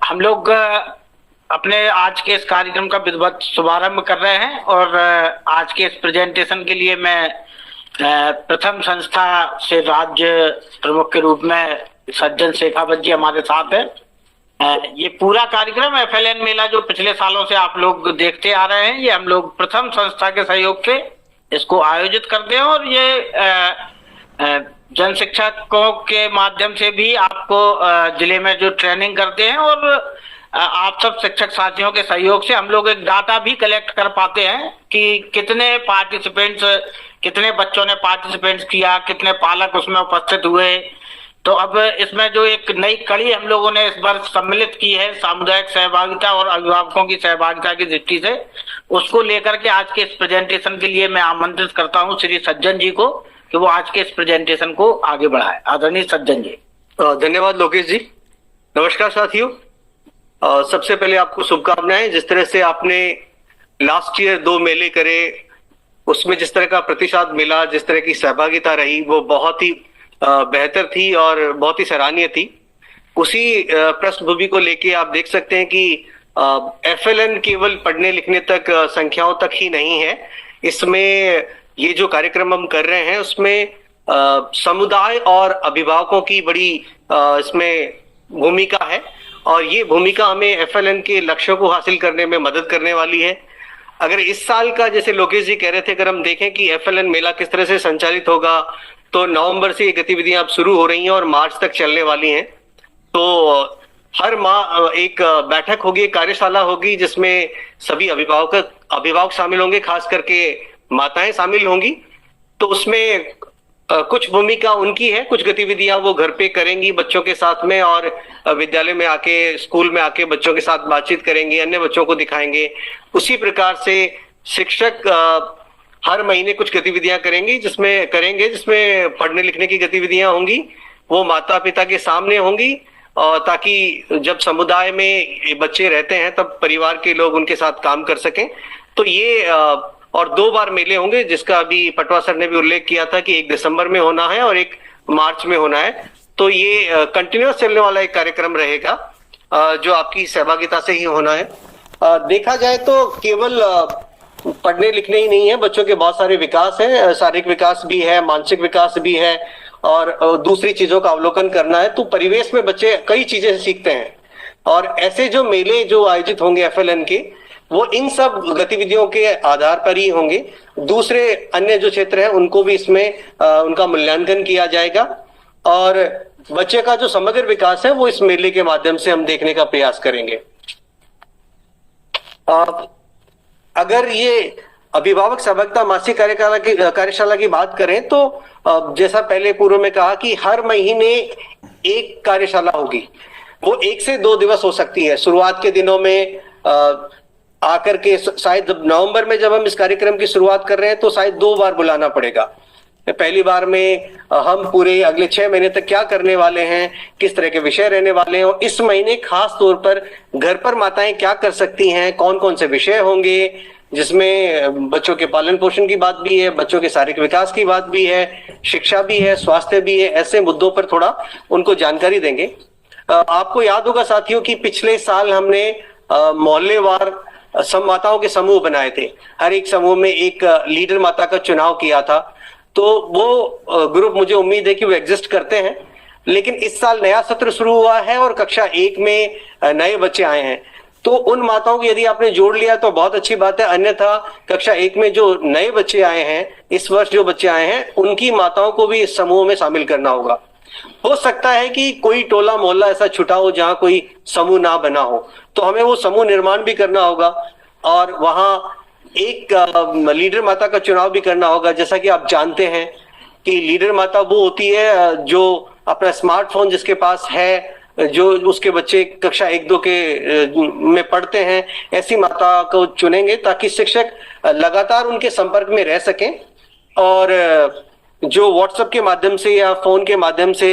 हम लोग अपने आज के इस कार्यक्रम का विधिवत शुभारंभ कर रहे हैं और आज के इस प्रेजेंटेशन के लिए मैं प्रथम संस्था से राज्य प्रमुख के रूप में सज्जन शेखावत जी हमारे साथ है। ये पूरा कार्यक्रम एफएलएन मेला जो पिछले सालों से आप लोग देखते आ रहे हैं, ये हम लोग प्रथम संस्था के सहयोग से इसको आयोजित करते हैं और ये जन शिक्षकों के माध्यम से भी आपको जिले में जो ट्रेनिंग करते हैं और आप सब शिक्षक साथियों के सहयोग से हम लोग एक डाटा भी कलेक्ट कर पाते हैं कि कितने पार्टिसिपेंट्स, कितने बच्चों ने पार्टिसिपेंट्स किया, कितने पालक उसमें उपस्थित हुए। तो अब इसमें जो एक नई कड़ी हम लोगों ने इस बार सम्मिलित की है सामुदायिक सहभागिता और अभिभावकों की सहभागिता की दृष्टि से, उसको लेकर के आज के इस प्रेजेंटेशन के लिए मैं आमंत्रित करता हूं श्री सज्जन जी को कि वो आज के इस प्रेजेंटेशन को आगे बढ़ाए। आदरणीय सज्जन जी। धन्यवाद लोकेश जी। नमस्कार साथियों, सबसे पहले आपको शुभकामनाएं। जिस तरह से आपने लास्ट ईयर 2 मेले करे, उसमें जिस तरह का प्रतिसाद मिला, जिस तरह की सहभागिता रही, वो बहुत ही बेहतर थी और बहुत ही सराहनीय थी। उसी पृष्ठभूमि को लेके आप देख सकते हैं कि एफएलएन केवल पढ़ने लिखने तक संख्याओं तक ही नहीं है। इसमें ये जो कार्यक्रम हम कर रहे हैं उसमें समुदाय और अभिभावकों की बड़ी इसमें भूमिका है और ये भूमिका हमें एफएलएन के लक्ष्यों को हासिल करने में मदद करने वाली है। अगर इस साल का, जैसे लोकेश जी कह रहे थे, अगर हम देखें कि एफएलएन मेला किस तरह से संचालित होगा, तो नवंबर से ये गतिविधियां अब शुरू हो रही हैं और मार्च तक चलने वाली हैं। तो हर माह एक बैठक होगी, कार्यशाला होगी, जिसमें सभी अभिभावक शामिल होंगे, खास करके माताएं शामिल होंगी। तो उसमें कुछ भूमिका उनकी है, कुछ गतिविधियां वो घर पे करेंगी बच्चों के साथ में और विद्यालय में आके, स्कूल में आके बच्चों के साथ बातचीत करेंगे, अन्य बच्चों को दिखाएंगे। उसी प्रकार से शिक्षक हर महीने कुछ गतिविधियां करेंगे जिसमें पढ़ने लिखने की गतिविधियां होंगी, वो माता पिता के सामने होंगी, और ताकि जब समुदाय में बच्चे रहते हैं तब परिवार के लोग उनके साथ काम कर सकें। तो ये और 2 बार मेले होंगे, जिसका अभी पटवा सर ने भी उल्लेख किया था कि 1 दिसंबर में होना है और 1 मार्च में होना है। तो ये कंटिन्यूअस चलने वाला एक कार्यक्रम रहेगा जो आपकी सहभागिता से ही होना है। देखा जाए तो केवल पढ़ने लिखने ही नहीं है, बच्चों के बहुत सारे विकास है, शारीरिक विकास भी है, मानसिक विकास भी है और दूसरी चीजों का अवलोकन करना है। तो परिवेश में बच्चे कई चीजें सीखते हैं और ऐसे जो मेले जो आयोजित होंगे एफएलएन के, वो इन सब गतिविधियों के आधार पर ही होंगे। दूसरे अन्य जो क्षेत्र है उनको भी इसमें उनका मूल्यांकन किया जाएगा और बच्चे का जो समग्र विकास है वो इस मेले के माध्यम से हम देखने का प्रयास करेंगे। अगर ये अभिभावक सहभागिता मासिक कार्यशाला की बात करें तो जैसा पहले पूर्व में कहा कि हर महीने एक कार्यशाला होगी। वो 1 से 2 दिवस हो सकती है। शुरुआत के दिनों में आकर के शायद नवंबर में जब हम इस कार्यक्रम की शुरुआत कर रहे हैं तो शायद 2 बार बुलाना पड़ेगा। पहली बार में हम पूरे अगले 6 महीने तक क्या करने वाले हैं, किस तरह के विषय रहने वाले हैं, और इस महीने खास तौर पर घर पर माताएं क्या कर सकती हैं, कौन कौन से विषय होंगे, जिसमें बच्चों के पालन पोषण की बात भी है, बच्चों के शारीरिक विकास की बात भी है, शिक्षा भी है, स्वास्थ्य भी है। ऐसे मुद्दों पर थोड़ा उनको जानकारी देंगे। आपको याद होगा साथियों कि पिछले साल हमने मोहल्लेवार माताओं के समूह बनाए थे। हर एक समूह में एक लीडर माता का चुनाव किया था। तो वो ग्रुप, मुझे उम्मीद है कि वो एग्जिस्ट करते हैं। लेकिन इस साल नया सत्र शुरू हुआ है और कक्षा 1 में नए बच्चे आए हैं। तो उन माताओं को यदि आपने जोड़ लिया तो बहुत अच्छी बात है, अन्यथा कक्षा 1 में जो नए बच्चे आए हैं, इस वर्ष जो बच्चे आए हैं, उनकी माताओं को भी इस समूह में शामिल करना होगा। हो सकता है कि कोई टोला मोहल्ला ऐसा छुटा हो जहां कोई समूह ना बना हो, तो हमें वो समूह निर्माण भी करना होगा और वहां एक लीडर माता का चुनाव भी करना होगा। जैसा कि आप जानते हैं कि लीडर माता वो होती है जो अपना स्मार्टफोन जिसके पास है, जो उसके बच्चे कक्षा 1-2 के में पढ़ते हैं, ऐसी माता को चुनेंगे ताकि शिक्षक लगातार उनके संपर्क में रह सकें और जो व्हाट्सएप के माध्यम से या फोन के माध्यम से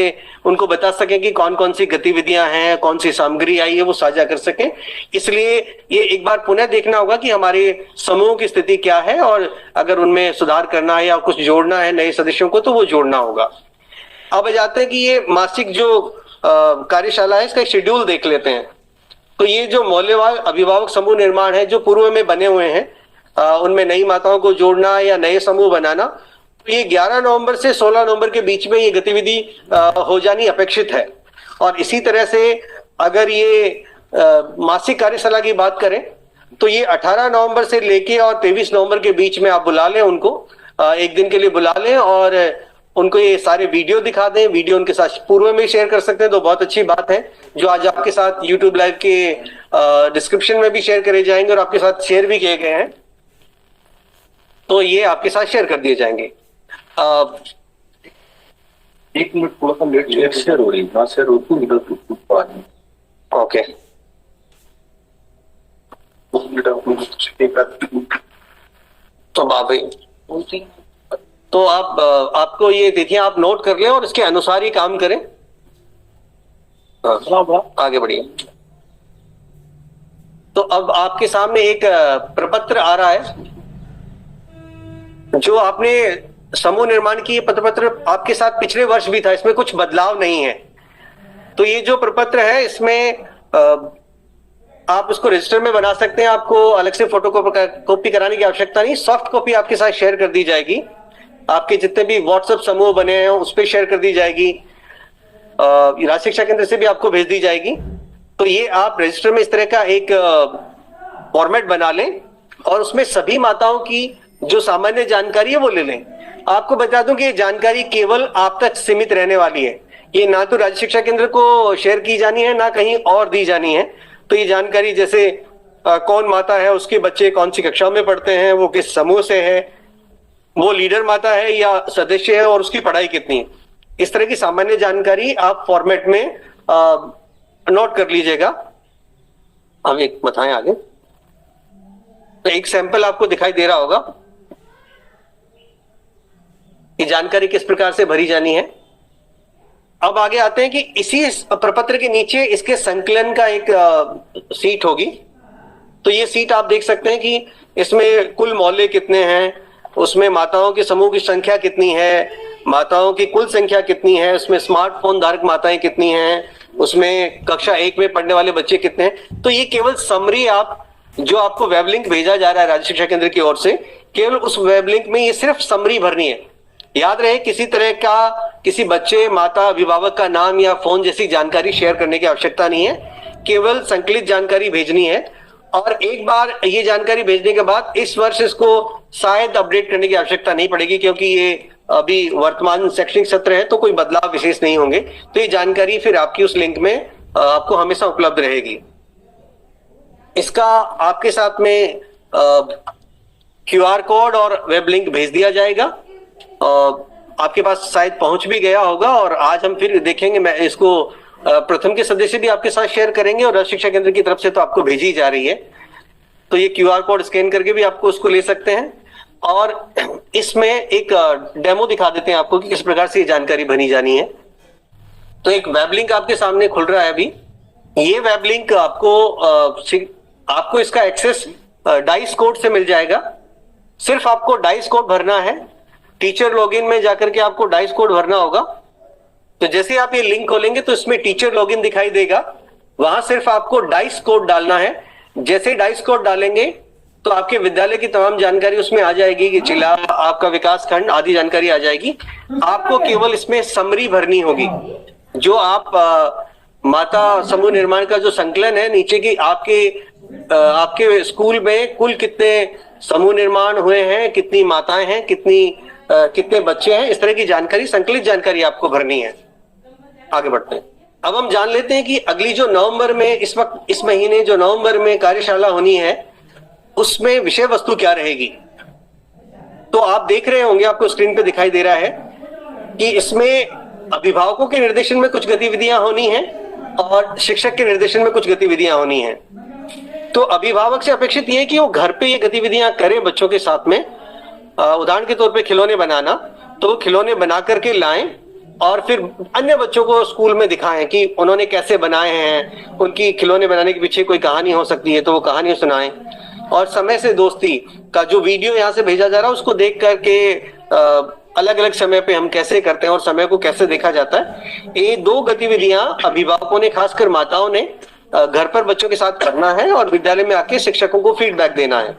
उनको बता सकें कि कौन कौन सी गतिविधियां हैं, कौन सी सामग्री आई है, वो साझा कर सकें। इसलिए ये एक बार पुनः देखना होगा कि हमारे समूह की स्थिति क्या है और अगर उनमें सुधार करना है या कुछ जोड़ना है नए सदस्यों को, तो वो जोड़ना होगा। अब जाते हैं कि ये मासिक जो कार्यशाला है, इसका शेड्यूल देख लेते हैं। तो ये जो मौल्यवान अभिभावक समूह निर्माण है जो पूर्व में बने हुए हैं, उनमें नई माताओं को जोड़ना या नए समूह बनाना, तो ये 11 नवंबर से 16 नवंबर के बीच में ये गतिविधि हो जानी अपेक्षित है। और इसी तरह से अगर ये मासिक कार्यशाला की बात करें तो ये 18 नवंबर से लेके और 23 नवंबर के बीच में आप बुला लें उनको, एक दिन के लिए बुला लें और उनको ये सारे वीडियो दिखा दें। वीडियो उनके साथ पूर्व में शेयर कर सकते हैं तो बहुत अच्छी बात है, जो आज आपके साथ यूट्यूब लाइव के डिस्क्रिप्शन में भी शेयर करे जाएंगे और आपके साथ शेयर भी किए गए हैं, तो ये आपके साथ शेयर कर दिए जाएंगे। एक मिनट थोड़ा सा लेट शेयर हो रही है, ना शेयर होती निकल ओके। तो बाबी तो आप आपको ये तिथियां आप नोट कर लें और इसके अनुसार ही काम करें। आगे बढ़िए। तो अब आपके सामने एक प्रपत्र आ रहा है, जो आपने समूह निर्माण की प्रपत्र आपके साथ पिछले वर्ष भी था, इसमें कुछ बदलाव नहीं है। तो ये जो प्रपत्र है इसमें आप उसको रजिस्टर में बना सकते हैं, आपको अलग से फोटो कॉपी कराने की आवश्यकता नहीं। सॉफ्ट कॉपी आपके साथ शेयर कर दी जाएगी, आपके जितने भी व्हाट्सएप समूह बने हैं उस पर शेयर कर दी जाएगी, राज्य शिक्षा केंद्र से भी आपको भेज दी जाएगी। तो ये आप रजिस्टर में इस तरह का एक फॉर्मेट बना लें और उसमें सभी माताओं की जो सामान्य जानकारी है वो ले लें। आपको बता दूं कि ये जानकारी केवल आप तक सीमित रहने वाली है, ये ना तो राज्य शिक्षा केंद्र को शेयर की जानी है ना कहीं और दी जानी है। तो ये जानकारी जैसे कौन माता है, उसके बच्चे कौन सी कक्षा में पढ़ते हैं, वो किस समूह से है, वो लीडर माता है या सदस्य है और उसकी पढ़ाई कितनी है, इस तरह की सामान्य जानकारी आप फॉर्मेट में नोट कर लीजिएगा। अब एक बताएं आगे, तो एक सैंपल आपको दिखाई दे रहा होगा कि जानकारी किस प्रकार से भरी जानी है। अब आगे आते हैं कि इसी प्रपत्र के नीचे इसके संकलन का एक सीट होगी। तो ये सीट आप देख सकते हैं कि इसमें कुल मौल्य कितने हैं, उसमें माताओं के समूह की संख्या कितनी है, माताओं की कुल संख्या कितनी है, उसमें स्मार्टफोन धारक माताएं कितनी हैं, उसमें कक्षा 1 में पढ़ने वाले बच्चे कितने हैं। तो ये केवल समरी आप जो आपको वेब लिंक भेजा जा रहा है राज्य शिक्षा केंद्र की ओर से, केवल उस वेब लिंक में ये सिर्फ समरी भरनी है। याद रहे किसी तरह का किसी बच्चे, माता, अभिभावक का नाम या फोन जैसी जानकारी शेयर करने की आवश्यकता नहीं है, केवल संकलित जानकारी भेजनी है। और एक बार ये जानकारी भेजने के बाद इस वर्ष इसको शायद अपडेट करने की आवश्यकता नहीं पड़ेगी, क्योंकि ये अभी वर्तमान शैक्षणिक सत्र है तो कोई बदलाव विशेष नहीं होंगे। तो ये जानकारी फिर आपकी उस लिंक में आपको हमेशा उपलब्ध रहेगी। इसका आपके साथ में QR कोड और वेब लिंक भेज दिया जाएगा, आपके पास शायद पहुंच भी गया होगा। और आज हम फिर देखेंगे, मैं इसको प्रथम के सदस्य भी आपके साथ शेयर करेंगे और राज्य शिक्षा केंद्र की तरफ से तो आपको भेजी जा रही है। तो ये QR कोड स्कैन करके भी आपको उसको ले सकते हैं। और इसमें एक डेमो दिखा देते हैं आपको कि किस प्रकार से ये जानकारी भरी जानी है। तो एक वेब लिंक आपके सामने खुल रहा है अभी। ये वेब लिंक आपको इसका एक्सेस डाइस कोड से मिल जाएगा। सिर्फ आपको डाइस कोड भरना है, टीचर लॉगिन में जाकर के आपको डाइस कोड भरना होगा। तो जैसे आप ये लिंक खोलेंगे तो इसमें टीचर लॉगिन दिखाई देगा, वहां सिर्फ आपको डाइस कोड डालना है। जैसे डाइस कोड डालेंगे तो आपके विद्यालय की तमाम जानकारी उसमें आ जाएगी कि जिला, आपका विकास खंड आदि जानकारी आ जाएगी। आपको केवल इसमें समरी भरनी होगी, जो आप माता समूह निर्माण का जो संकलन है नीचे की आपके स्कूल में कुल कितने समूह निर्माण हुए हैं, कितनी माताएं हैं, कितने बच्चे हैं, इस तरह की जानकारी, संकलित जानकारी आपको भरनी है। आगे बढ़ते हैं। अब हम जान लेते हैं कि अगली जो नवंबर में इस महीने जो नवंबर में कार्यशाला होनी है उसमें विषय वस्तु क्या रहेगी। तो आप देख रहे होंगे, आपको स्क्रीन पे दिखाई दे रहा है कि इसमें अभिभावकों के निर्देशन में कुछ गतिविधियां होनी हैं और शिक्षक के निर्देशन में कुछ गतिविधियां होनी हैं। तो अभिभावक से अपेक्षित ये है कि वो घर पे ये गतिविधियां करें बच्चों के साथ में। उदाहरण के तौर पे खिलौने बनाना, तो खिलौने बना करके लाएं और फिर अन्य बच्चों को स्कूल में दिखाएं कि उन्होंने कैसे बनाए हैं। उनकी खिलौने बनाने के पीछे कोई कहानी हो सकती है तो वो कहानी सुनाएं। और समय से दोस्ती का जो वीडियो यहाँ से भेजा जा रहा है उसको देख करके अलग अलग समय पे हम कैसे करते हैं और समय को कैसे देखा जाता है, ये 2 गतिविधियां अभिभावकों ने, खासकर माताओं ने घर पर बच्चों के साथ करना है और विद्यालय में आके शिक्षकों को फीडबैक देना है।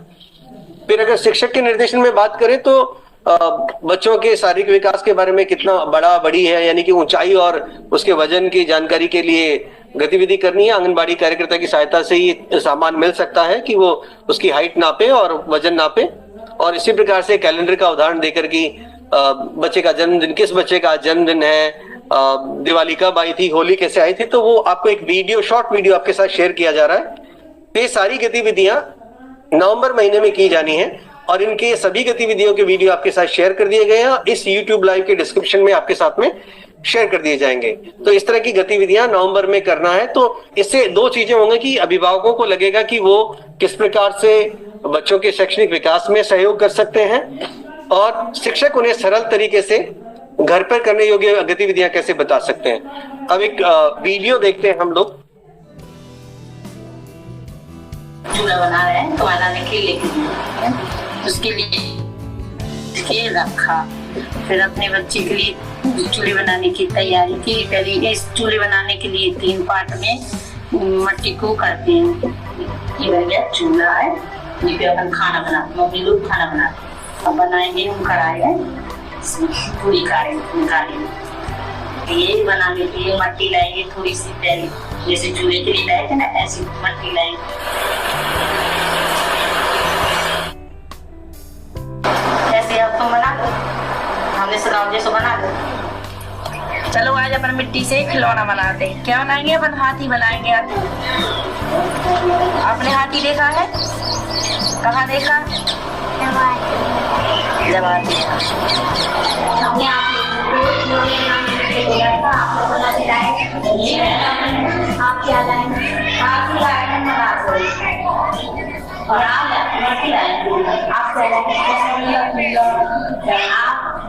फिर अगर शिक्षक के निर्देशन में बात करें तो बच्चों के शारीरिक विकास के बारे में कितना बड़ी है, यानी कि ऊंचाई और उसके वजन की जानकारी के लिए गतिविधि करनी है। आंगनबाड़ी कार्यकर्ता की सहायता से ही सामान मिल सकता है कि वो उसकी हाइट नापे और वजन नापे। और इसी प्रकार से कैलेंडर का उदाहरण देकर कि बच्चे का जन्मदिन, किस बच्चे का जन्मदिन है, दिवाली कब आई थी, होली कैसे आई थी, तो वो आपको एक वीडियो, शॉर्ट वीडियो आपके साथ शेयर किया जा रहा है। ये सारी गतिविधियां नवंबर महीने में की जानी है और इनके सभी गतिविधियों के वीडियो आपके साथ शेयर कर दिए गए हैं। इस YouTube लाइव के डिस्क्रिप्शन में आपके साथ में शेयर कर दिए जाएंगे। तो इस तरह की गतिविधियां नवंबर में करना है। तो इससे दो चीजें होंगी कि अभिभावकों को लगेगा कि वो किस प्रकार से बच्चों के शैक्षणिक विकास में सहयोग कर सकते हैं और शिक्षक उन्हें सरल तरीके से घर पर करने योग्य गतिविधियां कैसे बता सकते हैं। अब एक वीडियो देखते हैं हम लोग। चूल्हा बना रहे हैं तो बनाने के लिए उसके लिए रखा, फिर अपने बच्चे के लिए चूल्हे बनाने की तैयारी की। पहले इस चूल्हे बनाने के लिए 3 पार्ट में मट्टी को करते हैं। ये रह गया चूल्हा है, ये पे अपन खाना बनाते, मम्मी लोग खाना बनाते। अब बनाएंगे हम कढ़ाई है, पूरी निकालेंगे। ये बनाने के लिए मट्टी लाएंगे थोड़ी सी, पहले जैसे चूल्हे के लिए लाए थे ना, ऐसी मट्टी लाएंगे। ऐसे आप तो बना दो, हमने सुनाओ जैसे बना दो। चलो आज अपन मिट्टी से खिलौना बनाते हैं। क्या बनाएंगे? अपन हाथी बनाएंगे। आपने हाथी देखा है? कहाँ देखा? जवाब दिया। हमने आप क्या लाएंगे? आप गार्डन बना और आप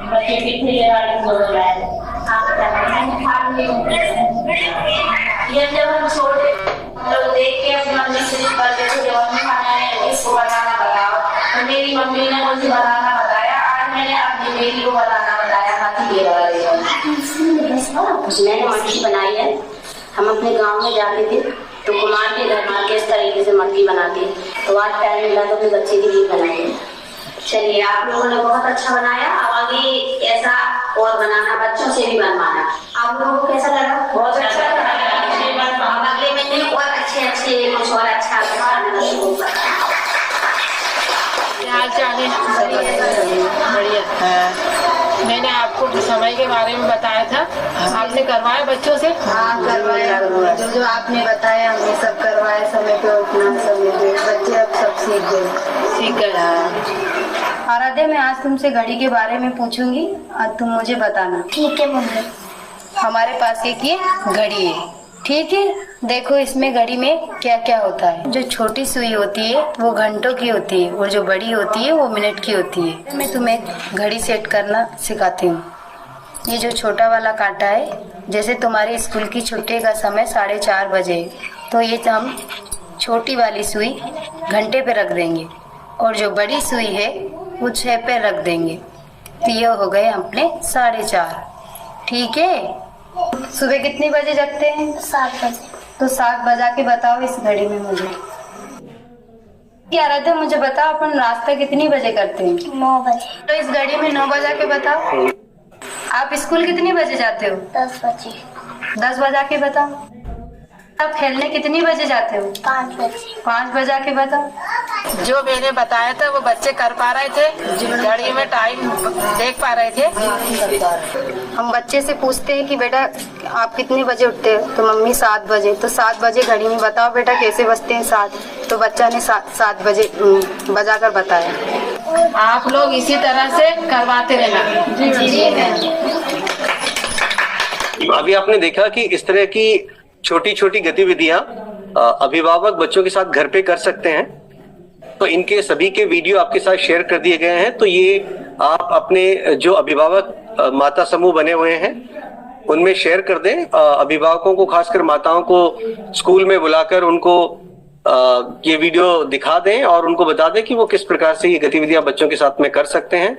बच्चे पीछे ये जब हम छोटे लोग देख के अपनी मम्मी से करते थे, जब मम्मी खाना है इसको बनाना बताओ, तो मेरी मम्मी ने मुझे बनाना बताया। आज मैंने अपनी बेटी को बनाना बताया हाथी के बारे में। मैंने मटकी बनाई है। हम अपने गांव में जाते थे तो कुमार के घर में किस तरीके से मटकी बनाते, तो आज टाइम मिला तो अपने बच्चे के लिए बनाएंगे। चलिए, आप लोगों ने बहुत अच्छा बनाया। अब आगे ऐसा और बनाना, बच्चों से भी बनवाना। आप लोगों को कैसा लगा? बहुत अच्छा लगा। अगले महीने और अच्छे कुछ और अच्छा बढ़िया। मैंने आपको समय के बारे में बताया था, आपने करवाया बच्चों से? हाँ, करवाया। जो आपने बताया हमने सब करवाया समय पे, उतना समय पे बच्चे अब सब सीख गए। आराध्या, मैं आज तुमसे घड़ी के बारे में पूछूंगी और तुम मुझे बताना। ठीक है मम्मी। हमारे पास एक ये घड़ी है, ठीक है? देखो इसमें घड़ी में क्या क्या होता है। जो छोटी सुई होती है वो घंटों की होती है और जो बड़ी होती है वो मिनट की होती है। मैं तुम्हें घड़ी सेट करना सिखाती हूँ। ये जो छोटा वाला कांटा है, जैसे तुम्हारे स्कूल की छुट्टी का समय 4:30 बजे, तो ये हम छोटी वाली सुई घंटे पे रख देंगे और जो बड़ी सुई है वो 6 पे रख देंगे। तो ये हो गए अपने 4:30, ठीक है? सुबह कितने बजे जगते हैं? 7 बजे। तो 7 बजा के बताओ इस घड़ी में मुझे। आराध्या, मुझे बताओ अपन नाश्ता कितनी बजे करते हैं? 9 बजे। तो इस घड़ी में 9 बजा के बताओ। आप स्कूल कितनी बजे जाते हो? 10 बजे। 10 बजा के बताओ। आप खेलने कितनी बजे जाते हो? 5 बजे। 5 बजा के बताओ। जो मैंने बताया था वो बच्चे कर पा रहे थे, घड़ी में टाइम देख पा रहे थे। हम बच्चे से पूछते हैं कि बेटा आप कितने बजे उठते हो? तो मम्मी 7 बजे। तो 7 बजे घड़ी में बताओ बेटा कैसे बजते हैं 7? तो बच्चा ने 7 बजे बजा कर बताया। आप लोग इसी तरह से करवाते रहना। अभी आपने देखा कि इस तरह की छोटी छोटी गतिविधियां अभिभावक बच्चों के साथ घर पे कर सकते हैं। तो इनके सभी के वीडियो आपके साथ शेयर कर दिए गए हैं। तो ये आप अपने जो अभिभावक माता समूह बने हुए हैं उनमें शेयर कर दें। अभिभावकों को, खासकर माताओं को स्कूल में बुलाकर उनको ये वीडियो दिखा दें और उनको बता दें कि वो किस प्रकार से ये गतिविधियां बच्चों के साथ में कर सकते हैं।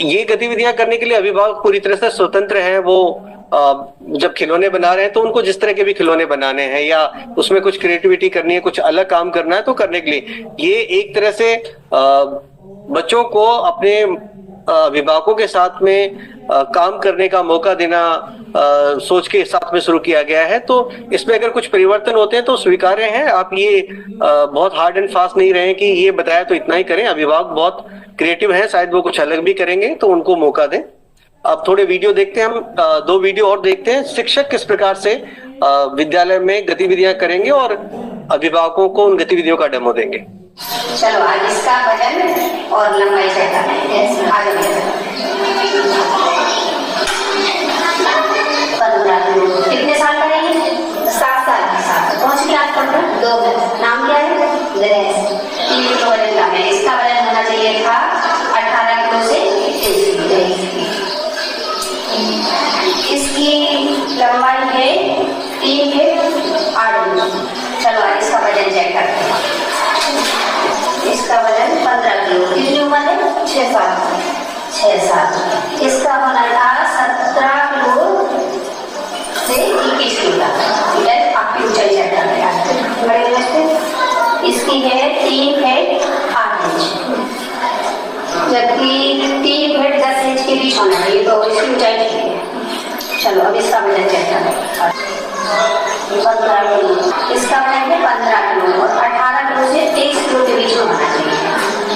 ये गतिविधियां करने के लिए अभिभावक पूरी तरह से स्वतंत्र हैं। वो जब खिलौने बना रहे हैं तो उनको जिस तरह के भी खिलौने बनाने हैं या उसमें कुछ क्रिएटिविटी करनी है, कुछ अलग काम करना है तो करने के लिए ये एक तरह से बच्चों को अपने अभिभावकों के साथ में काम करने का मौका देना सोच के साथ में शुरू किया गया है। तो इसमें अगर कुछ परिवर्तन होते हैं तो स्वीकार्य है। आप ये बहुत हार्ड एंड फास्ट नहीं रहे कि ये बताया तो इतना ही करें। अभिभावक बहुत क्रिएटिव हैं, शायद वो कुछ अलग भी करेंगे, तो उनको मौका दें। अब थोड़े वीडियो देखते हैं, हम 2 वीडियो और देखते हैं। शिक्षक किस प्रकार से विद्यालय में गतिविधियां करेंगे और अभिभावकों को उन गतिविधियों का डेमो देंगे। चलो आज इसका वजन और लंबाई तय करना है। 15 किलो। कितने साल का है? 7 साल। कौन सी क्लास पढ़ रहे हैं? 2 में। नाम क्या है? गणेश। 3 किलो वजन का है। इसका वजन होना चाहिए था 18 किलो से 23 किलो। इसकी लंबाई है 3 फीट 8 इंच। चलो आज इसका वजन चेक करते हैं। इसका वजन 15 किलो। कितनी उम्र है? 6 साल। 6 साल। इसका होना था 17 किलो से 21 किलो तक। आपकी ऊंचाई चेक करते हैं। इसकी है 3 फीट 8 इंच, जबकि 3 फीट 10 इंच के बीच होना चाहिए, तो इसकी ऊंचाई ठीक है। चलो अब इसका वजन चेक करते हैं। 15 किलो। इसका वजन है 15 किलो और 18 किलो से 23 किलो के बीच में होना चाहिए।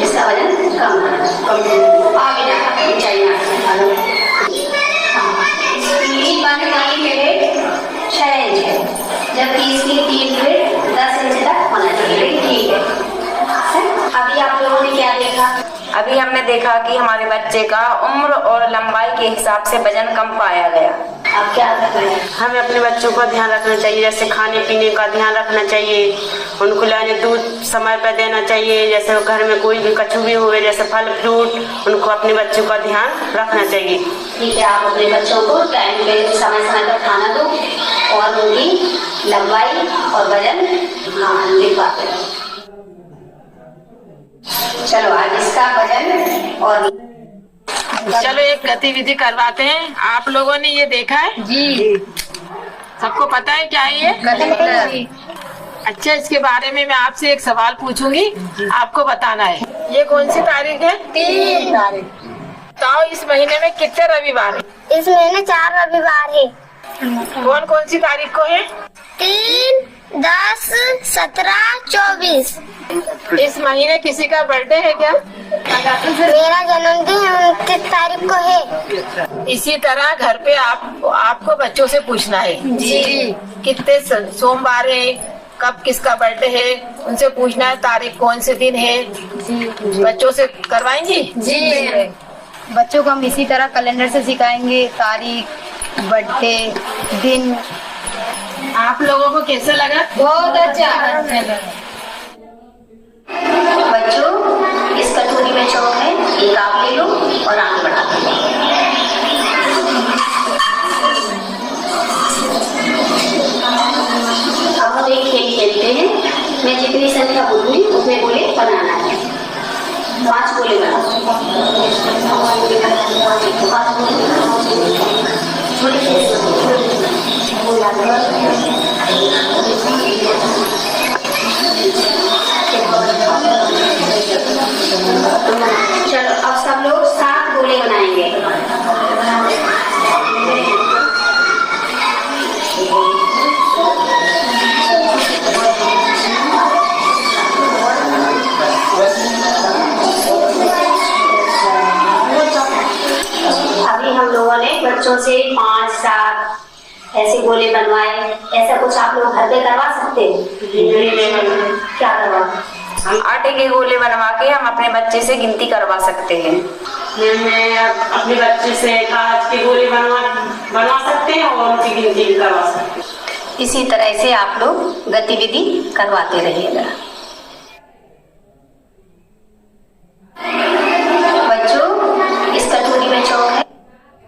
इसका वजन कम है। आगे ना ऊंचाई ना इसकी पानी वाली पेट 6 इंच है, जबकि इसकी 3 फीट 10 इंच तक होना चाहिए। ठीक है। अभी आप लोगों ने क्या देखा? अभी हमने देखा कि हमारे बच्चे का उम्र और लंबाई के हिसाब से वजन कम पाया गया। अब क्या करना है? हमें अपने बच्चों का ध्यान रखना चाहिए, जैसे खाने पीने का ध्यान रखना चाहिए, उनको लाने दूध समय पर देना चाहिए। जैसे घर में कोई भी कछु भी हुए, जैसे फल फ्रूट, उनको अपने बच्चों का ध्यान रखना चाहिए। ठीक है, आप अपने बच्चों को टाइम पे समय पर खाना दो और उनकी लंबाई और वजन लिखवाते हैं। चलो आज इसका वजन और चलो एक गतिविधि करवाते हैं। आप लोगों ने ये देखा है? जी। सबको पता है क्या है ये? अच्छा, इसके बारे में मैं आपसे एक सवाल पूछूंगी, आपको बताना है। ये कौन सी तारीख है? 3 तारीख। तो इस महीने में कितने रविवार है? इस महीने 4 रविवार है। कौन कौन सी तारीख को है? 3, 10, 17, 24। इस महीने किसी का बर्थडे है क्या? मेरा जन्मदिन 29 तारीख को है। इसी तरह घर पे आपको बच्चों से पूछना है जी। कितने सोमवार है, कब किसका बर्थडे है, उनसे पूछना है तारीख कौन से दिन है। बच्चों से करवाएंगी? जी। बच्चों को हम इसी तरह कैलेंडर से सिखाएंगे, तारीख, बर्थडे, दिन। आप लोगों को कैसा लगा? बहुत अच्छा। बच्चों, इस कटोरी में चौक है, एक आप ले लो और आगे बढ़ा दो। अब हम एक खेल खेलते हैं। मैं जितनी संख्या बोलूंगी उतने गोले बनाना है। 5 गोले बनाओ। चलो अब सब लोग 7 गोले बनाएंगे। अभी हम लोगों ने बच्चों से 5, 7 ऐसे गोले बनवाए। ऐसा कुछ आप लोग घर पे करवा सकते हो? क्या करवा? हम आटे के गोले बनवा के हम अपने बच्चे से गिनती करवा सकते हैं। मैं अपने बच्चे से कागज के गोले बनवा सकते हैं और उनकी गिनती भी करवा सकते हैं। इसी तरह से आप लोग गतिविधि करवाते रहिएगा। बच्चों, इस कटोरी में चौक है।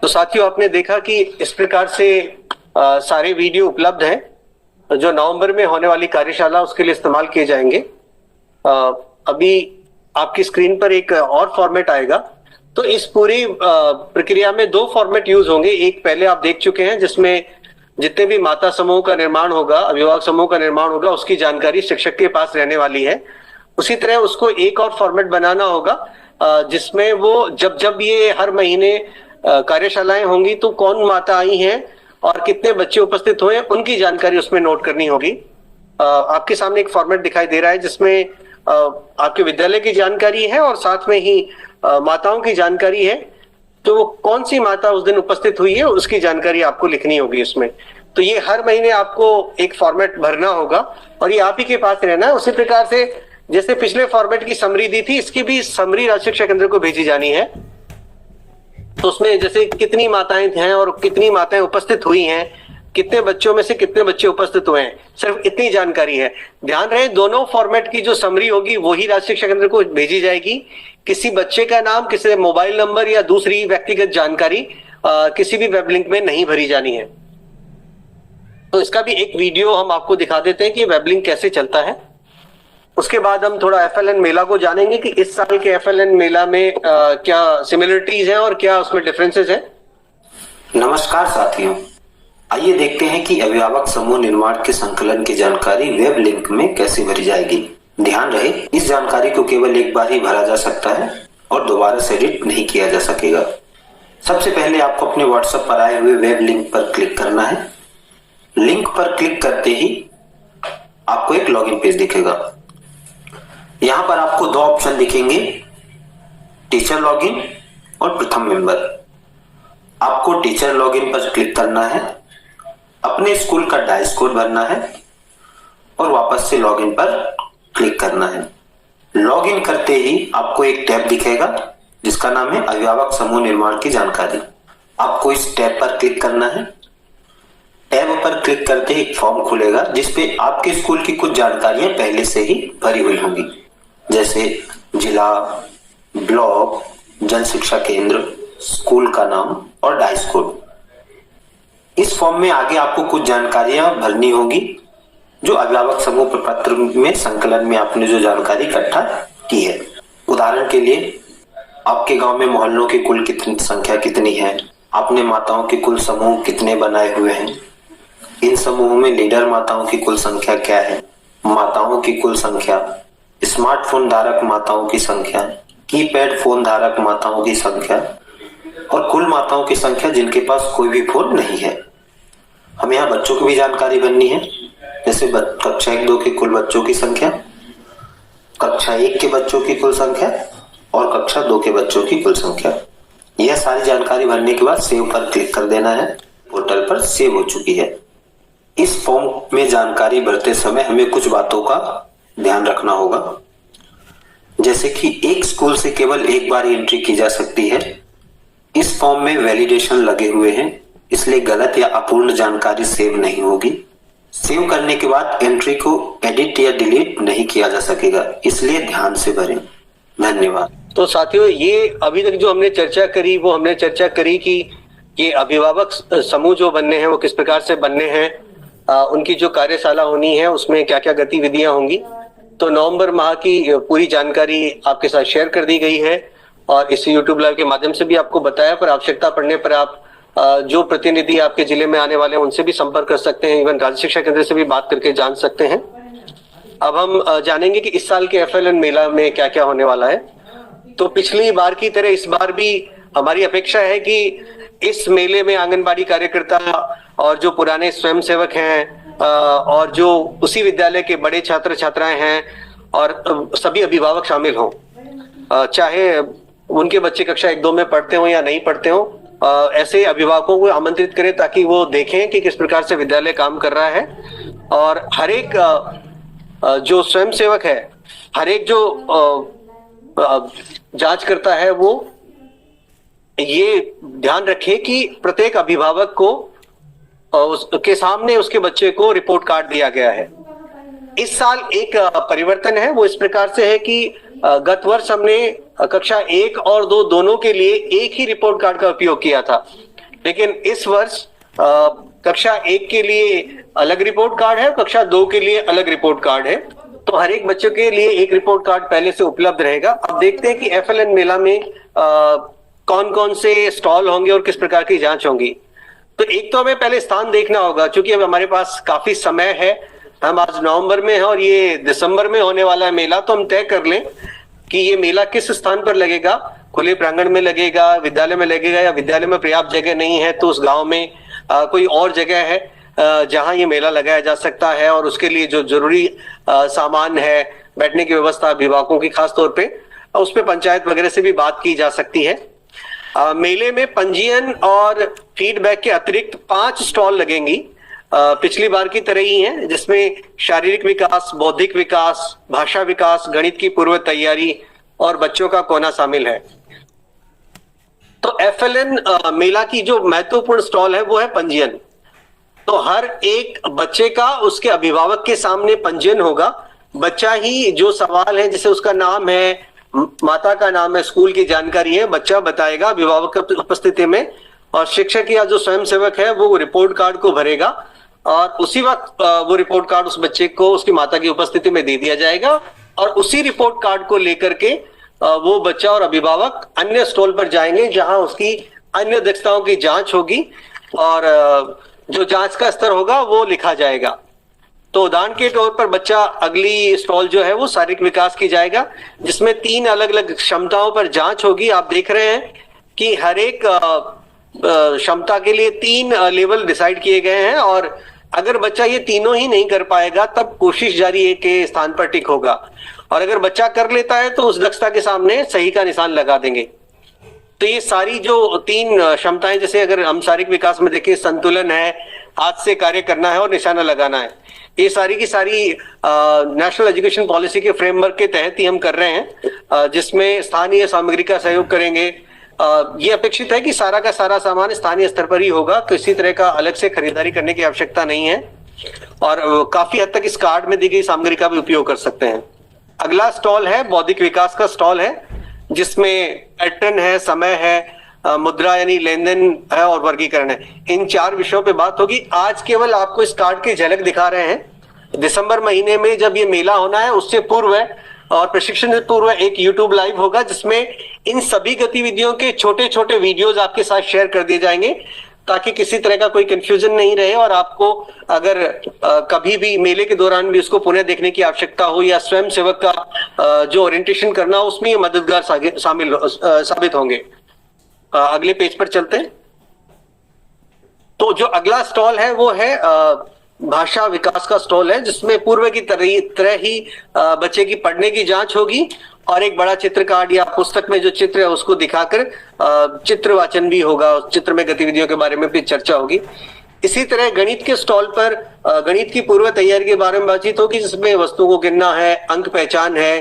तो साथियों, आपने देखा कि इस प्रकार से सारे वीडियो उपलब्ध हैं जो नवंबर में होने वाली कार्यशाला उसके लिए इस्तेमाल किए जाएंगे। अभी आपकी स्क्रीन पर एक और फॉर्मेट आएगा तो इस पूरी प्रक्रिया में 2 फॉर्मेट यूज होंगे। एक पहले आप देख चुके हैं जिसमें जितने भी माता समूह का निर्माण होगा, अभिभावक समूह का निर्माण होगा, उसकी जानकारी शिक्षक के पास रहने वाली है। उसी तरह उसको एक और फॉर्मेट बनाना होगा जिसमें वो जब ये हर महीने कार्यशालाएं होंगी तो कौन माता आई हैं और कितने बच्चे उपस्थित हुए उनकी जानकारी उसमें नोट करनी होगी। आपके सामने एक फॉर्मेट दिखाई दे रहा है जिसमें आपके विद्यालय की जानकारी है और साथ में ही माताओं की जानकारी है। तो वो कौन सी माता उस दिन उपस्थित हुई है उसकी जानकारी आपको लिखनी होगी उसमें। तो ये हर महीने आपको एक फॉर्मेट भरना होगा और ये आप ही के पास रहना है। उसी प्रकार से जैसे पिछले फॉर्मेट की समरी दी थी, इसकी भी समरी राज्य शिक्षा केंद्र को भेजी जानी है। तो उसमें जैसे कितनी माताएं हैं और कितनी माताएं उपस्थित हुई हैं, कितने बच्चों में से कितने बच्चे उपस्थित हुए हैं, सिर्फ इतनी जानकारी है। ध्यान रहे दोनों फॉर्मेट की जो समरी होगी वही राज्य शिक्षा केंद्र को भेजी जाएगी। किसी बच्चे का नाम, किसी मोबाइल नंबर या दूसरी व्यक्तिगत जानकारी किसी भी वेब लिंक में नहीं भरी जानी है। तो इसका भी एक वीडियो हम आपको दिखा देते हैं कि वेब लिंक कैसे चलता है। उसके बाद हम थोड़ा FLN मेला को जानेंगे कि इस साल के FLN मेला में क्या सिमिलरिटीज हैं और क्या उसमें डिफरेंसेस हैं। नमस्कार साथियों, आइए देखते हैं कि अभिभावक समूह निर्माण के संकलन की जानकारी वेब लिंक में कैसे भरी जाएगी। ध्यान रहे इस जानकारी को केवल एक बार ही भरा जा सकता है और दोबारा से एडिट नहीं किया जा सकेगा। सबसे पहले आपको अपने WhatsApp पर आए हुए वेब लिंक पर क्लिक करना है। लिंक पर क्लिक करते ही आपको एक लॉगिन पेज दिखेगा। यहां पर आपको 2 ऑप्शन दिखेंगे, टीचर लॉगिन और प्रथम मेंबर। आपको टीचर लॉगिन पर क्लिक करना है, अपने स्कूल का डाइस कोड भरना है और वापस से लॉगिन पर क्लिक करना है। लॉगिन करते ही आपको एक टैब दिखेगा जिसका नाम है अभिभावक समूह निर्माण की जानकारी। आपको इस टैब पर क्लिक करना है। टैब पर क्लिक करते ही एक फॉर्म खुलेगा जिसपे आपके स्कूल की कुछ जानकारियां पहले से ही भरी हुई होंगी, जैसे जिला, ब्लॉक, जन शिक्षा केंद्र, स्कूल का नाम और डाइस कोड। इस फॉर्म में आगे आपको कुछ जानकारियां भरनी होगी जो अभिभावक समूह प्रपत्र में संकलन में आपने जो जानकारी इकट्ठा की है। उदाहरण के लिए आपके गांव में मोहल्लों की कुल संख्या कितनी है, आपने माताओं के कुल समूह कितने बनाए हुए हैं, इन समूहों में लीडर माताओं की कुल संख्या क्या है, माताओं की कुल संख्या, स्मार्टफोन धारक माताओं की संख्या, कीपैड फोन धारक माताओं की संख्या और कुल माताओं की संख्या जिनके पास कोई भी फोन नहीं है। हमें यहाँ बच्चों की भी जानकारी बननी है, जैसे कक्षा 1-2 के कुल बच्चों की संख्या, कक्षा 1 के बच्चों की कुल संख्या और कक्षा 2 के बच्चों की कुल संख्या। यह सारी जानकारी भरने के बाद सेव पर क्लिक कर देना है। पोर्टल पर सेव हो चुकी है। इस फॉर्म में जानकारी भरते समय हमें कुछ बातों का ध्यान रखना होगा, जैसे कि एक स्कूल से केवल एक बार एंट्री की जा सकती है। इस फॉर्म में वैलिडेशन लगे हुए हैं, इसलिए गलत या अपूर्ण जानकारी सेव नहीं होगी। सेव करने के बाद एंट्री को एडिट या डिलीट नहीं किया जा सकेगा, इसलिए ध्यान से भरें। धन्यवाद। तो साथियों, ये अभी तक जो हमने चर्चा करी वो हमने चर्चा करी कि ये अभिभावक समूह जो बनने हैं वो किस प्रकार से बनने हैं, उनकी जो कार्यशाला होनी है उसमें क्या क्या गतिविधियां होंगी। तो नवंबर माह की पूरी जानकारी आपके साथ शेयर कर दी गई है और इस YouTube लाइव के माध्यम से भी आपको बताया, पर आवश्यकता पड़ने पर आप जो प्रतिनिधि आपके जिले में आने वाले हैं उनसे भी संपर्क कर सकते हैं, इवन राज्य शिक्षा केंद्र से भी बात करके जान सकते हैं। अब हम जानेंगे कि इस साल के FLN मेला में क्या क्या होने वाला है। तो पिछली बार की तरह इस बार भी हमारी अपेक्षा है कि इस मेले में आंगनबाड़ी कार्यकर्ता और जो पुराने स्वयंसेवक हैं और जो उसी विद्यालय के बड़े छात्र छात्राएं हैं और सभी अभिभावक शामिल हों, चाहे उनके बच्चे कक्षा 1-2 में पढ़ते हो या नहीं पढ़ते हो, ऐसे अभिभावकों को आमंत्रित करें ताकि वो देखें कि किस प्रकार से विद्यालय काम कर रहा है। और हर एक जो स्वयंसेवक है, हर एक जो जांच करता है, वो ये ध्यान रखे कि प्रत्येक अभिभावक को उसके सामने उसके बच्चे को रिपोर्ट कार्ड दिया गया है। इस साल एक परिवर्तन है, वो इस प्रकार से है कि गत वर्ष हमने कक्षा 1 और 2 दोनों के लिए एक ही रिपोर्ट कार्ड का उपयोग किया था, लेकिन इस वर्ष कक्षा 1 के लिए अलग रिपोर्ट कार्ड है, कक्षा 2 के लिए अलग रिपोर्ट कार्ड है। तो हर एक बच्चों के लिए एक रिपोर्ट कार्ड पहले से उपलब्ध रहेगा। अब देखते हैं कि FLN मेला में कौन कौन से स्टॉल होंगे और किस प्रकार की जांच होंगी। तो एक तो हमें पहले स्थान देखना होगा, क्योंकि अब हमारे पास काफी समय है, हम आज नवंबर में हैं और ये दिसंबर में होने वाला है मेला। तो हम तय कर लें कि ये मेला किस स्थान पर लगेगा, खुले प्रांगण में लगेगा, विद्यालय में लगेगा, या विद्यालय में पर्याप्त जगह नहीं है तो उस गांव में कोई और जगह है जहां ये मेला लगाया जा सकता है, और उसके लिए जो जरूरी सामान है, बैठने की व्यवस्था अभिभावकों की खास तौर पे, उस पे पंचायत वगैरह से भी बात की जा सकती है। मेले में पंजीयन और फीडबैक के अतिरिक्त 5 स्टॉल लगेंगी, पिछली बार की तरह ही है, जिसमें शारीरिक विकास, बौद्धिक विकास, भाषा विकास, गणित की पूर्व तैयारी और बच्चों का कोना शामिल है। तो FLN मेला की जो महत्वपूर्ण स्टॉल है वो है पंजीयन। तो हर एक बच्चे का उसके अभिभावक के सामने पंजीयन होगा। बच्चा ही जो सवाल है, जैसे उसका नाम है, माता का नाम है, स्कूल की जानकारी है, बच्चा बताएगा अभिभावक की उपस्थिति में, और शिक्षक या जो स्वयंसेवक है वो रिपोर्ट कार्ड को भरेगा, और उसी वक्त वो रिपोर्ट कार्ड उस बच्चे को उसकी माता की उपस्थिति में दे दिया जाएगा, और उसी रिपोर्ट कार्ड को लेकर के वो बच्चा और अभिभावक अन्य स्टॉल पर जाएंगे जहां उसकी अन्य दक्षताओं की जांच होगी, और जो जांच का स्तर होगा वो लिखा जाएगा। तो उदाहरण के तौर पर बच्चा अगली स्टॉल जो है वो शारीरिक विकास की जाएगा, जिसमें 3 अलग अलग क्षमताओं पर जांच होगी। आप देख रहे हैं कि हर एक क्षमता के लिए 3 लेवल डिसाइड किए गए हैं, और अगर बच्चा ये तीनों ही नहीं कर पाएगा तब कोशिश जारी है के स्थान पर टिक होगा, और अगर बच्चा कर लेता है तो उस दक्षता के सामने सही का निशान लगा देंगे। तो ये सारी जो 3 क्षमताएं, जैसे अगर हम शारीरिक विकास में देखें, संतुलन है, हाथ से कार्य करना है और निशाना लगाना है, ये सारी की सारी नेशनल एजुकेशन पॉलिसी के फ्रेमवर्क के तहत ही हम कर रहे हैं, जिसमें स्थानीय सामग्री का सहयोग करेंगे। ये अपेक्षित है कि सारा का सारा सामान स्थानीय स्तर पर ही होगा, किसी तरह का अलग से खरीदारी करने की आवश्यकता नहीं है, और काफी हद तक इस कार्ड में दी गई सामग्री का भी उपयोग कर सकते हैं। अगला स्टॉल है बौद्धिक विकास का स्टॉल है, जिसमें पैटर्न है, समय है, मुद्रा यानी लेन देन है, और वर्गीकरण है। इन 4 विषयों पे बात होगी। आज केवल आपको इस कार्ड की झलक दिखा रहे हैं। दिसंबर महीने में जब ये मेला होना है उससे पूर्व और प्रशिक्षण से पूर्व एक YouTube लाइव होगा, जिसमें इन सभी गतिविधियों के छोटे छोटे वीडियोज आपके साथ शेयर कर दिए जाएंगे, ताकि किसी तरह का कोई कंफ्यूजन नहीं रहे, और आपको अगर कभी भी मेले के दौरान भी उसको पुनः देखने की आवश्यकता हो, या स्वयं सेवक का जो ओरिएंटेशन करना हो, उसमें ये मददगार साबित होंगे। अगले पेज पर चलते हैं। तो जो अगला स्टॉल है वो है भाषा विकास का स्टॉल है, जिसमें पूर्व की तरह ही बच्चे की पढ़ने की जांच होगी, और एक बड़ा चित्र कार्ड या पुस्तक में जो चित्र है उसको दिखाकर चित्र वाचन भी होगा, चित्र में गतिविधियों के बारे में भी चर्चा होगी। इसी तरह गणित के स्टॉल पर गणित की पूर्व तैयारी के बारे में बातचीत होगी, जिसमें वस्तुओं को गिनना है, अंक पहचान है,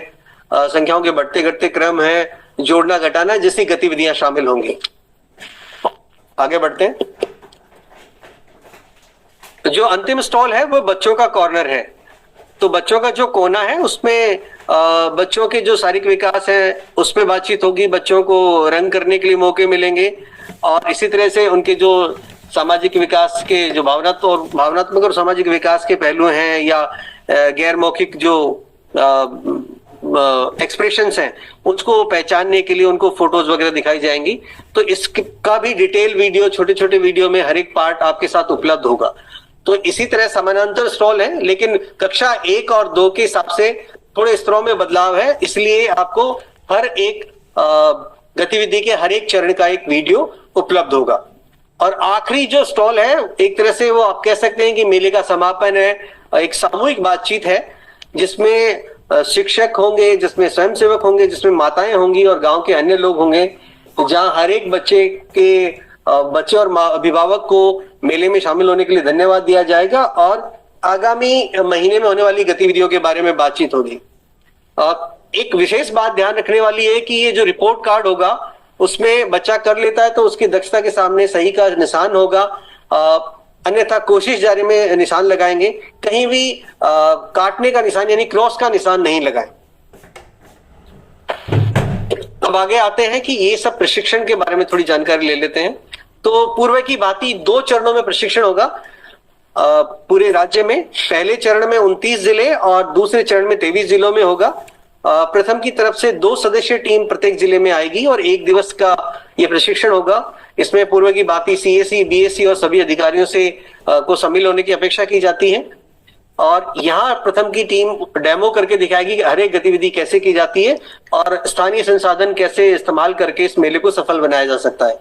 संख्याओं के बढ़ते घटते क्रम है, जोड़ना घटाना जैसी गतिविधियां शामिल होंगी। आगे बढ़ते हैं। जो अंतिम स्टॉल है वो बच्चों का कॉर्नर है। तो बच्चों का जो कोना है उसमें बच्चों के जो शारीरिक विकास है उस पर बातचीत होगी, बच्चों को रंग करने के लिए मौके मिलेंगे, और इसी तरह से उनके जो सामाजिक विकास के जो भावनात्मक और सामाजिक विकास के पहलू हैं, या गैर मौखिक जो एक्सप्रेशंस हैं उसको पहचानने के लिए उनको फोटोज वगैरह दिखाई जाएंगी। तो इसका भी डिटेल वीडियो, छोटे छोटे वीडियो में हर एक पार्ट आपके साथ उपलब्ध होगा। तो इसी तरह समानांतर स्टॉल है, लेकिन कक्षा 1 और 2 के हिसाब से थोड़े स्तरों में बदलाव है, इसलिए आपको हर एक गतिविधि के हर एक चरण का एक वीडियो उपलब्ध होगा। और आखिरी जो स्टॉल है, एक तरह से वो आप कह सकते हैं कि मेले का समापन है, एक सामूहिक बातचीत है, जिसमें शिक्षक होंगे, जिसमें स्वयंसेवक होंगे, जिसमें माताएं होंगी और गांव के अन्य लोग होंगे, जहां हर एक बच्चे और अभिभावक को मेले में शामिल होने के लिए धन्यवाद दिया जाएगा, और आगामी महीने में होने वाली गतिविधियों के बारे में बातचीत होगी। एक विशेष बात ध्यान रखने वाली है कि ये जो रिपोर्ट कार्ड होगा उसमें बच्चा कर लेता है तो उसकी दक्षता के सामने सही का निशान होगा, अन्यथा कोशिश जारी में निशान लगाएंगे, कहीं भी काटने का निशान यानी क्रॉस का निशान नहीं लगाएं। अब आगे आते हैं कि ये सब प्रशिक्षण के बारे में थोड़ी जानकारी ले लेते हैं। तो पूर्व की भांति 2 चरणों में प्रशिक्षण होगा पूरे राज्य में। पहले चरण में 29 जिले और दूसरे चरण में 23 जिलों में होगा। प्रथम की तरफ से 2 सदस्यीय टीम प्रत्येक जिले में आएगी और 1 दिवस का ये प्रशिक्षण होगा। इसमें पूर्व की बात CSE, BSc और सभी अधिकारियों से को शामिल होने की अपेक्षा की जाती है। और यहाँ प्रथम की टीम डेमो करके दिखाएगी कि हर एक गतिविधि कैसे की जाती है और स्थानीय संसाधन कैसे इस्तेमाल करके इस मेले को सफल बनाया जा सकता है।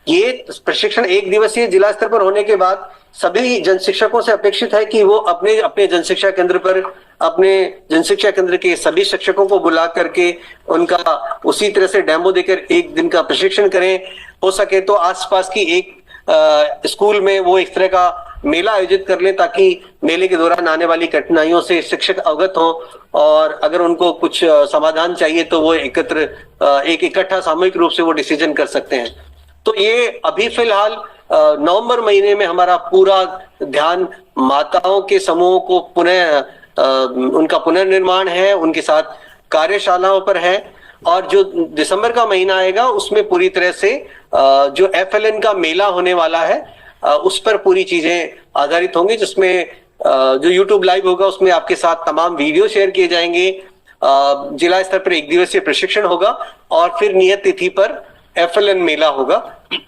ये प्रशिक्षण 1 दिवसीय जिला स्तर पर होने के बाद सभी जन शिक्षकों से अपेक्षित है कि वो अपने अपने जनशिक्षा केंद्र पर अपने जनशिक्षा केंद्र के सभी शिक्षकों को बुला करके उनका उसी तरह से डेमो देकर 1 दिन का प्रशिक्षण करें। हो सके तो आसपास की एक स्कूल में वो इस तरह का मेला आयोजित कर लें ताकि मेले के दौरान आने वाली कठिनाइयों से शिक्षक अवगत हों और अगर उनको कुछ समाधान चाहिए तो वो एक इकट्ठा सामूहिक रूप से वो डिसीजन कर सकते हैं। तो ये अभी फिलहाल नवंबर महीने में हमारा पूरा ध्यान माताओं के समूहों को उनका पुनर्निर्माण है, उनके साथ कार्यशालाओं पर है। और जो दिसंबर का महीना आएगा उसमें पूरी तरह से जो FLN का मेला होने वाला है उस पर पूरी चीजें आधारित होंगी, जिसमें जो YouTube लाइव होगा उसमें आपके साथ तमाम वीडियो शेयर किए जाएंगे। जिला स्तर पर 1 दिवसीय प्रशिक्षण होगा और फिर नियत तिथि पर FLN मेला होगा।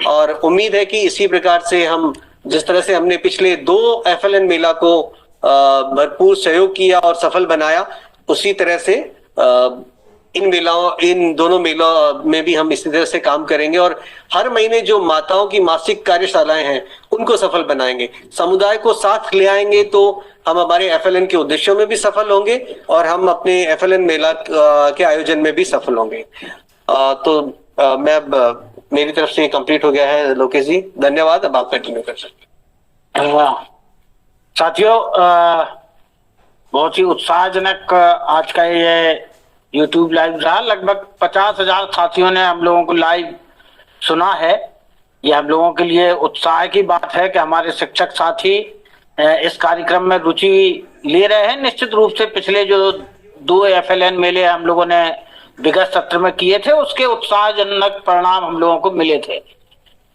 और उम्मीद है कि इसी प्रकार से हम जिस तरह से हमने पिछले 2 FLN मेला को भरपूर सहयोग किया और सफल बनाया, उसी तरह से इन दोनों मेलों में भी हम इसी तरह से काम करेंगे और हर महीने जो माताओं की मासिक कार्यशालाएं हैं उनको सफल बनाएंगे, समुदाय को साथ ले आएंगे तो हम हमारे FLN के उद्देश्यों में भी सफल होंगे और हम अपने FLN मेला के आयोजन में भी सफल होंगे। मेरी तरफ से कंप्लीट हो गया है लोकेश जी, धन्यवाद। अब आप कंटिन्यू कर सकते हैं। साथियों, बहुत ही उत्साहजनक आज का ये YouTube लाइव रहा। लगभग 50,000 साथियों ने हम लोगों को लाइव सुना है। ये हम लोगों के लिए उत्साह की बात है कि हमारे शिक्षक साथी इस कार्यक्रम में रुचि ले रहे हैं। निश्चित रूप से पिछले जो 2 FLN मेले हम लोगों ने विगत सत्र में किए थे उसके उत्साहजनक परिणाम हम लोगों को मिले थे।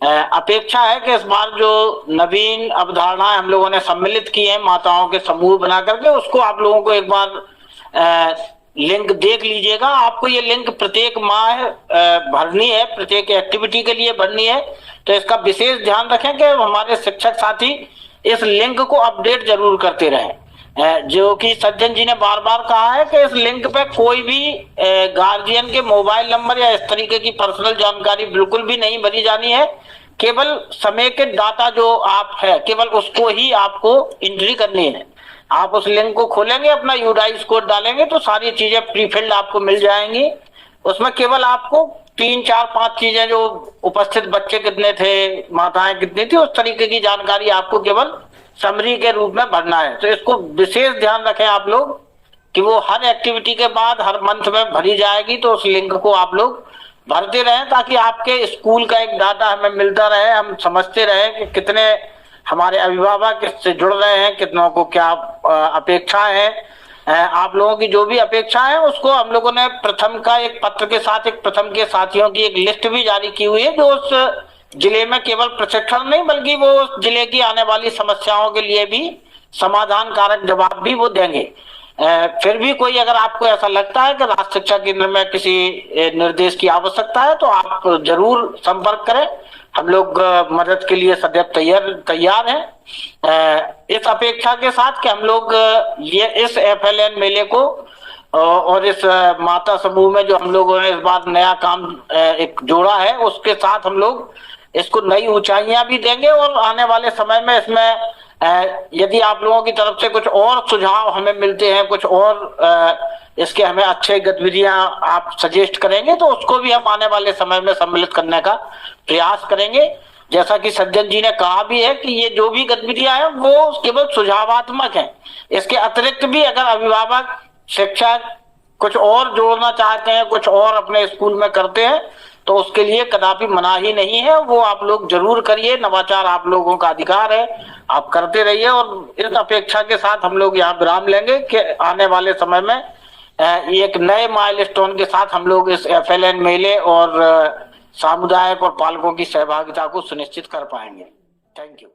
अपेक्षा है कि इस बार जो नवीन अवधारणाएं हम लोगों ने सम्मिलित की हैं माताओं के समूह बना करके, उसको आप लोगों को एक बार लिंक देख लीजिएगा। आपको ये लिंक प्रत्येक माह भरनी है, प्रत्येक एक्टिविटी के लिए भरनी है। तो इसका विशेष ध्यान रखें कि हमारे शिक्षक साथी इस लिंक को अपडेट जरूर करते रहें। जो कि सज्जन जी ने बार बार कहा है कि इस लिंक पे कोई भी गार्जियन के मोबाइल नंबर या इस तरीके की पर्सनल जानकारी बिल्कुल भी नहीं भरी जानी है। केवल समय के डाटा जो आप है केवल उसको ही आपको एंट्री करनी है। आप उस लिंक को खोलेंगे, अपना यूडाइस कोड डालेंगे तो सारी चीजें प्रीफिल्ड आपको मिल जाएंगी। उसमें केवल आपको 3, 4, 5 चीजें, जो उपस्थित बच्चे कितने थे, माताएं कितनी थी, उस तरीके की जानकारी आपको केवल समरी के रूप में भरना है। तो इसको विशेष ध्यान रखें आप लोग कि वो हर एक्टिविटी के बाद हर मंथ में भरी जाएगी। तो उस लिंक को आप लोग भरते रहें ताकि आपके स्कूल का एक डाटा हमें मिलता रहे, हम समझते रहे कि कितने हमारे अभिभावक इससे जुड़ रहे हैं, कितनों को क्या अपेक्षाएं हैं। आप लोगों की जो भी अपेक्षाएं हैं उसको हम लोगों ने प्रथम का एक पत्र के साथ एक प्रथम के साथियों की एक लिस्ट भी जारी की हुई है, जो उस जिले में केवल प्रशिक्षण नहीं बल्कि वो उस जिले की आने वाली समस्याओं के लिए भी समाधान कारक जवाब भी वो देंगे। फिर भी कोई अगर आपको ऐसा लगता है कि राज्य शिक्षा केंद्र में किसी निर्देश की आवश्यकता है तो आप जरूर संपर्क करें। हम लोग मदद के लिए सदैव तैयार हैं। इस अपेक्षा के साथ कि हम लोग ये इस FLN मेले को और इस माता समूह में जो हम लोगों ने इस बार नया काम एक जोड़ा है उसके साथ हम लोग इसको नई ऊंचाइयां भी देंगे। और आने वाले समय में इसमें यदि आप लोगों की तरफ से कुछ और सुझाव हमें मिलते हैं, कुछ और इसके हमें अच्छे गतिविधियां आप सजेस्ट करेंगे तो उसको भी हम आने वाले समय में सम्मिलित करने का प्रयास करेंगे। जैसा कि सज्जन जी ने कहा भी है कि ये जो भी गतिविधियां हैं वो केवल सुझावात्मक हैं। इसके अतिरिक्त भी अगर अभिभावक, शिक्षक कुछ और जोड़ना चाहते हैं, कुछ और अपने स्कूल में करते हैं तो उसके लिए कदापि मनाही नहीं है, वो आप लोग जरूर करिए। नवाचार आप लोगों का अधिकार है, आप करते रहिए। और इस अपेक्षा के साथ हम लोग यहाँ विराम लेंगे कि आने वाले समय में एक नए माइलस्टोन के साथ हम लोग इस FLN मेले और सामुदायिक और पालकों की सहभागिता को सुनिश्चित कर पाएंगे। Thank you.